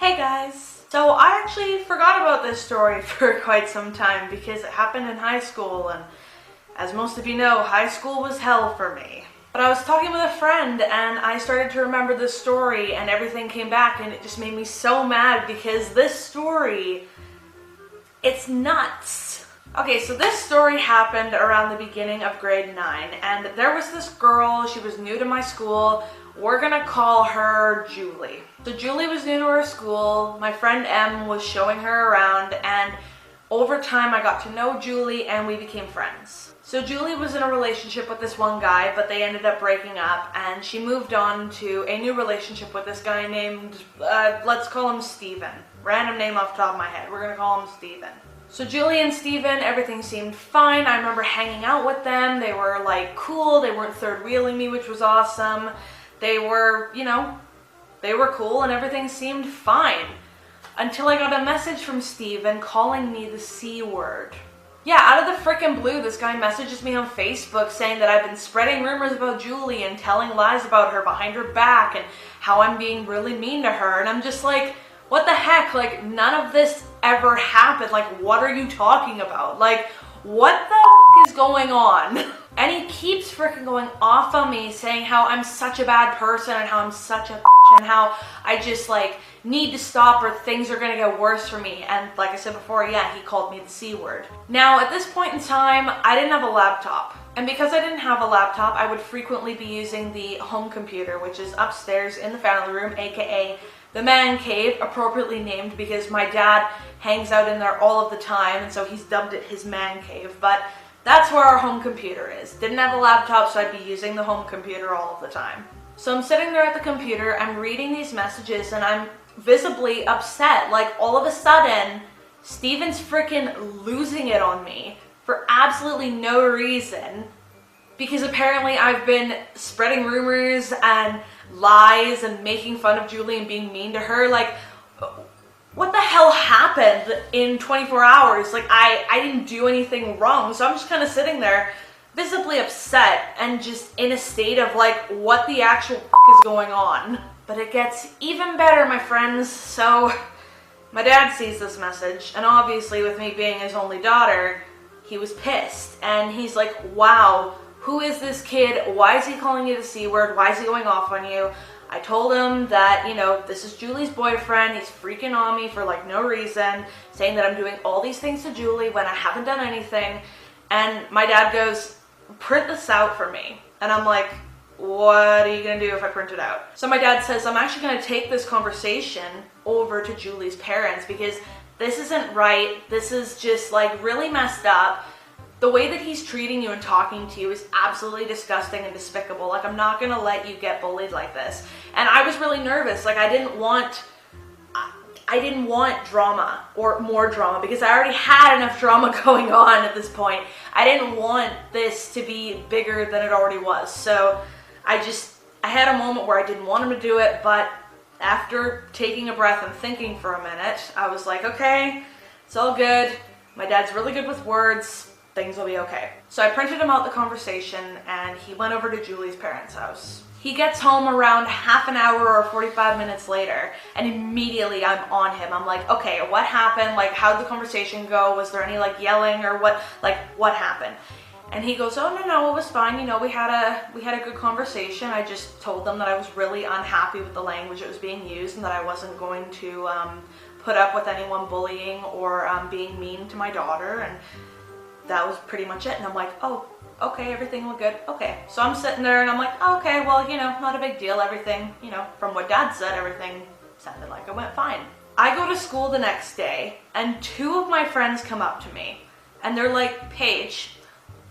Hey guys! So I actually forgot about this story for quite some time because it happened in high school, and as most of you know, high school was hell for me. But I was talking with a friend and I started to remember this story and everything came back, and it just made me so mad because this story, it's nuts. Okay, so this story happened around the beginning of grade 9, and there was this girl, she was new to my school. We're gonna call her Julie. So Julie was new to our school. My friend Em was showing her around, and over time I got to know Julie and we became friends. So Julie was in a relationship with this one guy, but they ended up breaking up, and she moved on to a new relationship with this guy named, let's call him Steven. Random name off the top of my head. We're gonna call him Steven. So Julie and Steven, everything seemed fine. I remember hanging out with them. They were like cool. They weren't third wheeling me, which was awesome. They were, they were cool and everything seemed fine. Until I got a message from Steven calling me the C word. Yeah, out of the frickin' blue, this guy messages me on Facebook saying that I've been spreading rumors about Julie and telling lies about her behind her back and how I'm being really mean to her. And I'm just like, what the heck? Like, none of this ever happened. Like, what are you talking about? Like, what the f is going on? And he keeps freaking going off on me, saying how I'm such a bad person and how I'm such a bitch and how I just like need to stop or things are gonna get worse for me. And like I said before, yeah, he called me the C word. Now, at this point in time, I didn't have a laptop. And because I didn't have a laptop, I would frequently be using the home computer, which is upstairs in the family room, aka the man cave, appropriately named because my dad hangs out in there all of the time, and so he's dubbed it his man cave. But that's where our home computer is. Didn't have a laptop, so I'd be using the home computer all of the time. So I'm sitting there at the computer, I'm reading these messages, and I'm visibly upset. Like, all of a sudden, Steven's freaking losing it on me for absolutely no reason, because apparently I've been spreading rumors and lies and making fun of Julie and being mean to her. Like, what the hell happened in 24 hours? Like, I didn't do anything wrong. So I'm just kind of sitting there visibly upset and just in a state of like, what the actual is going on? But it gets even better, my friends. So my dad sees this message, and obviously with me being his only daughter, he was pissed. And he's like, wow, who is this kid? Why is he calling you the C word? Why is he going off on you? I told him that, this is Julie's boyfriend. He's freaking on me for like no reason, saying that I'm doing all these things to Julie when I haven't done anything. And my dad goes, print this out for me. And I'm like, what are you gonna do if I print it out? So my dad says, I'm actually gonna take this conversation over to Julie's parents because this isn't right. This is just like really messed up. The way that he's treating you and talking to you is absolutely disgusting and despicable. Like, I'm not gonna let you get bullied like this. And I was really nervous. Like, I didn't want drama or more drama because I already had enough drama going on at this point. I didn't want this to be bigger than it already was. So I had a moment where I didn't want him to do it, but after taking a breath and thinking for a minute, I was like, okay, it's all good. My dad's really good with words. Things will be okay. So I printed him out the conversation, and he went over to Julie's parents' house. He gets home around half an hour or 45 minutes later, and immediately I'm on him. I'm like, okay, what happened? Like, how'd the conversation go? Was there any like yelling or what? Like, what happened? And he goes, oh, no, it was fine. We had a good conversation. I just told them that I was really unhappy with the language that was being used and that I wasn't going to put up with anyone bullying or being mean to my daughter. And that was pretty much it. And I'm like, oh, okay, everything went good. Okay. So I'm sitting there and I'm like, oh, okay, well, not a big deal. Everything, from what Dad said, everything sounded like it went fine. I go to school the next day and two of my friends come up to me and they're like, Paige,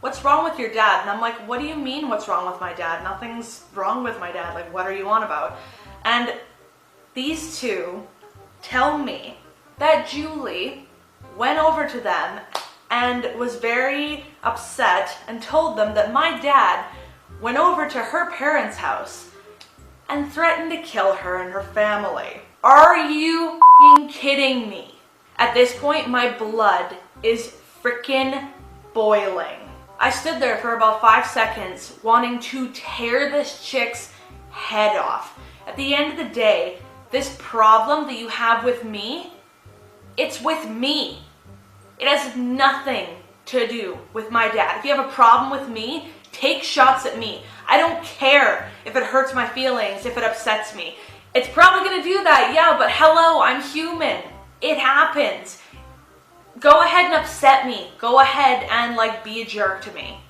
what's wrong with your dad? And I'm like, what do you mean what's wrong with my dad? Nothing's wrong with my dad. Like, what are you on about? And these two tell me that Julie went over to them and was very upset and told them that my dad went over to her parents' house and threatened to kill her and her family. Are you kidding me? At this point, my blood is freaking boiling. I stood there for about 5 seconds wanting to tear this chick's head off. At the end of the day, This problem that you have with me, it's with me. It has nothing to do with my dad. If you have a problem with me, take shots at me. I don't care if it hurts my feelings, if it upsets me. It's probably gonna do that, yeah, but hello, I'm human. It happens. Go ahead and upset me. Go ahead and be a jerk to me.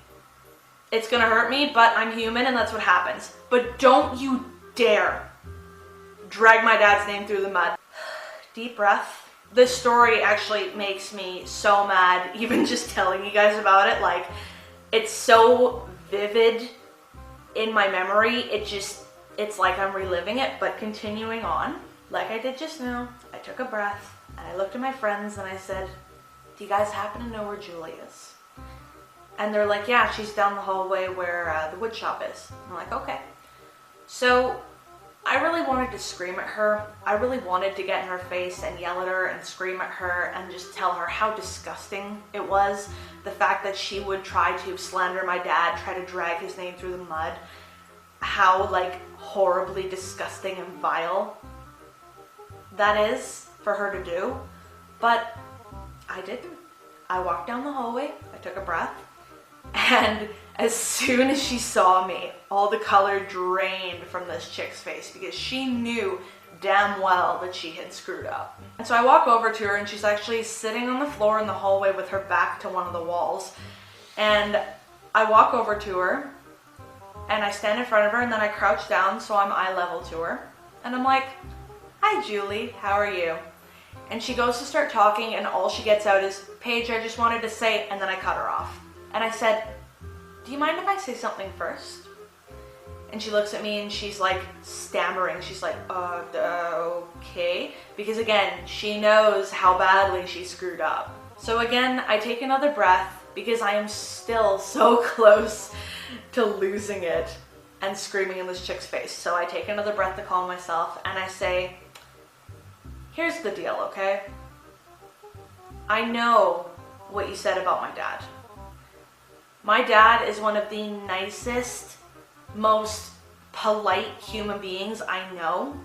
It's gonna hurt me, but I'm human and that's what happens. But don't you dare drag my dad's name through the mud. Deep breath. This story actually makes me so mad, even just telling you guys about it. It's so vivid in my memory. It's like I'm reliving it, but continuing on. Like I did just now, I took a breath and I looked at my friends and I said, do you guys happen to know where Julie is? And they're like, yeah, she's down the hallway where the wood shop is. I'm like, okay. So I really wanted to scream at her. I really wanted to get in her face and yell at her and scream at her and just tell her how disgusting it was. The fact that she would try to slander my dad, try to drag his name through the mud. How horribly disgusting and vile that is for her to do. But I didn't. I walked down the hallway, I took a breath, and as soon as she saw me, all the color drained from this chick's face because she knew damn well that she had screwed up. And so I walk over to her and she's actually sitting on the floor in the hallway with her back to one of the walls. And I walk over to her and I stand in front of her and then I crouch down so I'm eye level to her. And I'm like, hi Julie, how are you? And she goes to start talking and all she gets out is, Paige, I just wanted to say, and then I cut her off. And I said, do you mind if I say something first? And she looks at me and she's stammering. She's like, okay. Because again, she knows how badly she screwed up. So again, I take another breath because I am still so close to losing it and screaming in this chick's face. So I take another breath to calm myself and I say, here's the deal, okay? I know what you said about my dad. My dad is one of the nicest, most polite human beings I know.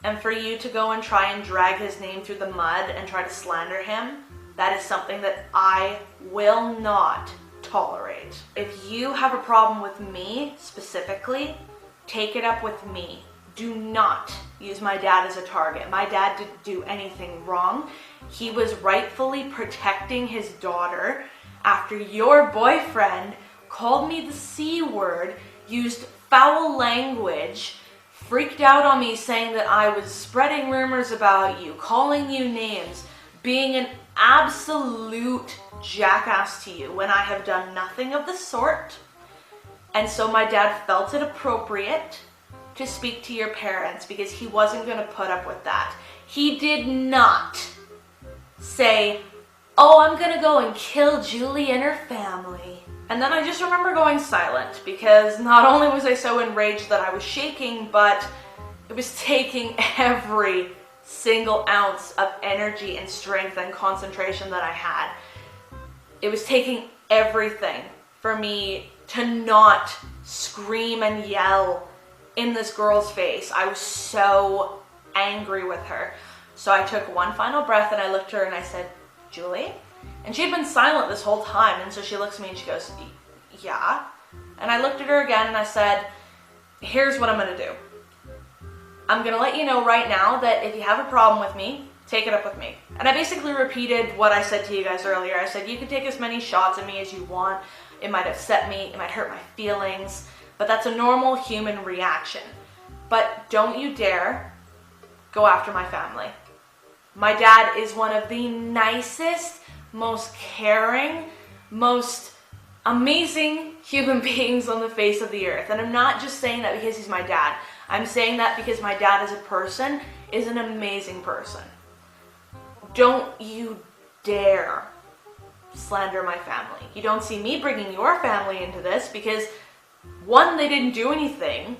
And for you to go and try and drag his name through the mud and try to slander him, that is something that I will not tolerate. If you have a problem with me specifically, take it up with me. Do not use my dad as a target. My dad didn't do anything wrong. He was rightfully protecting his daughter after your boyfriend called me the C word, used foul language, freaked out on me saying that I was spreading rumors about you, calling you names, being an absolute jackass to you when I have done nothing of the sort. And so my dad felt it appropriate to speak to your parents because he wasn't going to put up with that. He did not say, oh, I'm gonna go and kill Julie and her family. And then I just remember going silent because not only was I so enraged that I was shaking, but it was taking every single ounce of energy and strength and concentration that I had. It was taking everything for me to not scream and yell in this girl's face. I was so angry with her. So I took one final breath and I looked at her and I said, Julie? And she had been silent this whole time, and so she looks at me and she goes, yeah. And I looked at her again and I said, here's what I'm gonna do. I'm gonna let you know right now that if you have a problem with me, take it up with me. And I basically repeated what I said to you guys earlier. I said, you can take as many shots at me as you want. It might upset me, it might hurt my feelings, but that's a normal human reaction. But don't you dare go after my family. My dad is one of the nicest, most caring, most amazing human beings on the face of the earth. And I'm not just saying that because he's my dad. I'm saying that because my dad as a person is an amazing person. Don't you dare slander my family. You don't see me bringing your family into this because one, they didn't do anything,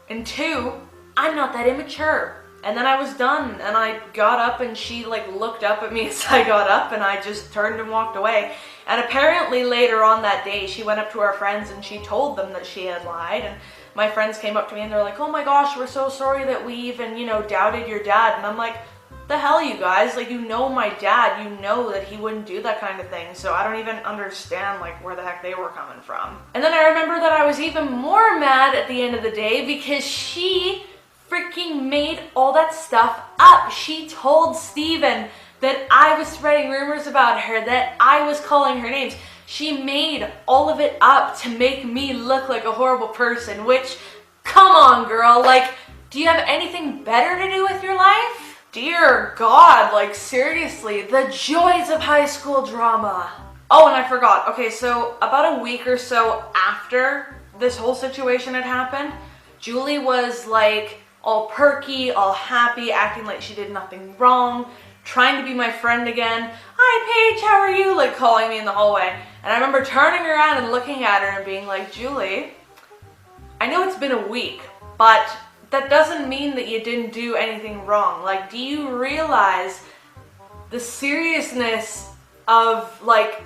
and two, I'm not that immature. And then I was done and I got up and she looked up at me as I got up and I just turned and walked away. And apparently later on that day, she went up to our friends and she told them that she had lied. And my friends came up to me and they're like, oh my gosh, we're so sorry that we even, doubted your dad. And I'm like, the hell, you guys? Like, you know my dad, you know that he wouldn't do that kind of thing. So I don't even understand, like, where the heck they were coming from. And then I remember that I was even more mad at the end of the day because she freaking made all that stuff up. She told Steven that I was spreading rumors about her, that I was calling her names. She made all of it up to make me look like a horrible person, which, come on, girl, like, do you have anything better to do with your life? Dear God, like, seriously, the joys of high school drama. Oh, and I forgot. Okay, so about a week or so after this whole situation had happened, Julie was like all perky, all happy, acting like she did nothing wrong, trying to be my friend again. Hi, Paige, how are you? Like, calling me in the hallway. And I remember turning around and looking at her and being like, Julie, I know it's been a week, but that doesn't mean that you didn't do anything wrong. Like, do you realize the seriousness of, like,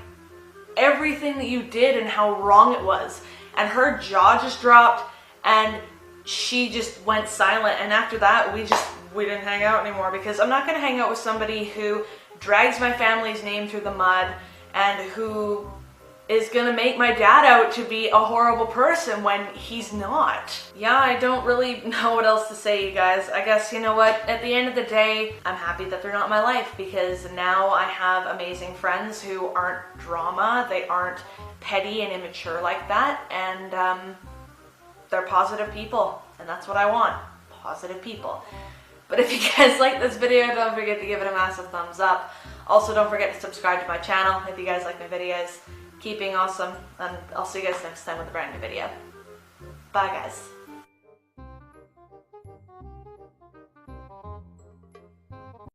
everything that you did and how wrong it was? And her jaw just dropped and she just went silent. And after that, we didn't hang out anymore, because I'm not gonna hang out with somebody who drags my family's name through the mud and who is gonna make my dad out to be a horrible person when he's not. Yeah, I don't really know what else to say, you guys. I guess, you know what, at the end of the day, I'm happy that they're not in my life, because now I have amazing friends who aren't drama, they aren't petty and immature like that, and they're positive people, and that's what I want, positive people. But if you guys like this video, don't forget to give it a massive thumbs up. Also, don't forget to subscribe to my channel if you guys like my videos. Keep being awesome, and I'll see you guys next time with a brand new video. Bye, guys.